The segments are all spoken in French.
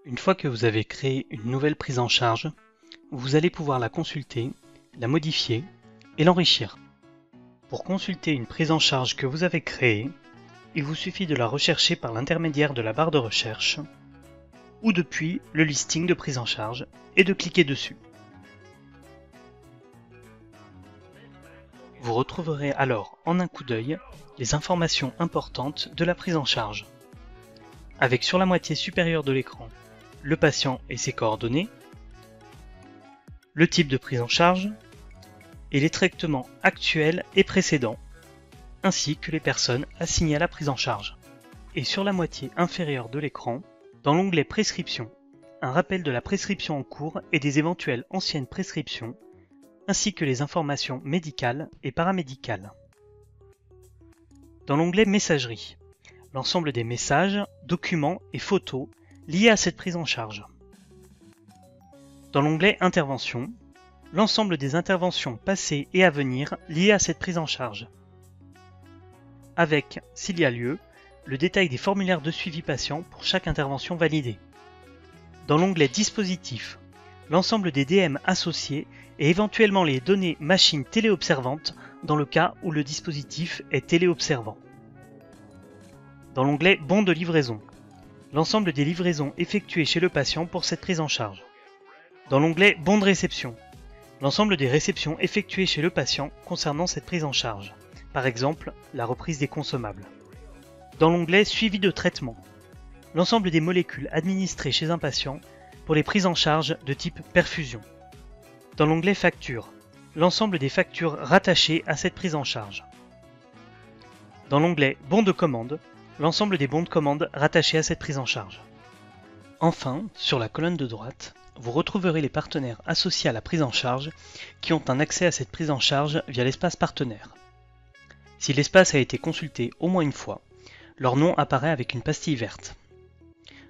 Une fois que vous avez créé une nouvelle prise en charge, vous allez pouvoir la consulter, la modifier et l'enrichir. Pour consulter une prise en charge que vous avez créée, il vous suffit de la rechercher par l'intermédiaire de la barre de recherche ou depuis le listing de prise en charge et de cliquer dessus. Vous retrouverez alors en un coup d'œil les informations importantes de la prise en charge, avec sur la moitié supérieure de l'écran le patient et ses coordonnées, le type de prise en charge et les traitements actuels et précédents, ainsi que les personnes assignées à la prise en charge. Et sur la moitié inférieure de l'écran, dans l'onglet Prescription, un rappel de la prescription en cours et des éventuelles anciennes prescriptions, ainsi que les informations médicales et paramédicales. Dans l'onglet Messagerie, l'ensemble des messages, documents et photos liés à cette prise en charge. Dans l'onglet Intervention, l'ensemble des interventions passées et à venir liées à cette prise en charge. Avec, s'il y a lieu, le détail des formulaires de suivi patient pour chaque intervention validée. Dans l'onglet Dispositifs, l'ensemble des DM associés et éventuellement les données machines téléobservantes dans le cas où le dispositif est téléobservant. Dans l'onglet Bon de livraison, l'ensemble des livraisons effectuées chez le patient pour cette prise en charge. Dans l'onglet Bon de réception, l'ensemble des réceptions effectuées chez le patient concernant cette prise en charge, par exemple la reprise des consommables. Dans l'onglet Suivi de traitement, l'ensemble des molécules administrées chez un patient pour les prises en charge de type perfusion. Dans l'onglet Factures, l'ensemble des factures rattachées à cette prise en charge. Dans l'onglet Bon de commande, l'ensemble des bons de commande rattachés à cette prise en charge. Enfin, sur la colonne de droite, vous retrouverez les partenaires associés à la prise en charge qui ont un accès à cette prise en charge via l'espace partenaire. Si l'espace a été consulté au moins une fois, leur nom apparaît avec une pastille verte.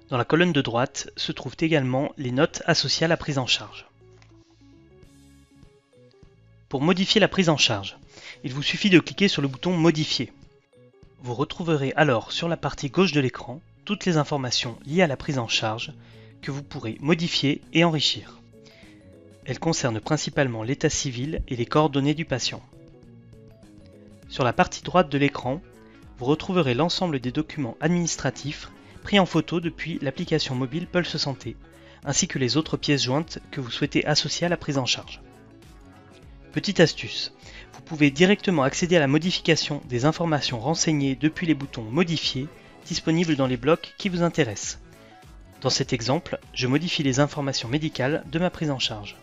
Dans la colonne de droite se trouvent également les notes associées à la prise en charge. Pour modifier la prise en charge, il vous suffit de cliquer sur le bouton Modifier. Vous retrouverez alors sur la partie gauche de l'écran toutes les informations liées à la prise en charge que vous pourrez modifier et enrichir. Elles concernent principalement l'état civil et les coordonnées du patient. Sur la partie droite de l'écran, vous retrouverez l'ensemble des documents administratifs pris en photo depuis l'application mobile Pulse Santé, ainsi que les autres pièces jointes que vous souhaitez associer à la prise en charge. Petite astuce, vous pouvez directement accéder à la modification des informations renseignées depuis les boutons Modifier disponibles dans les blocs qui vous intéressent. Dans cet exemple, je modifie les informations médicales de ma prise en charge.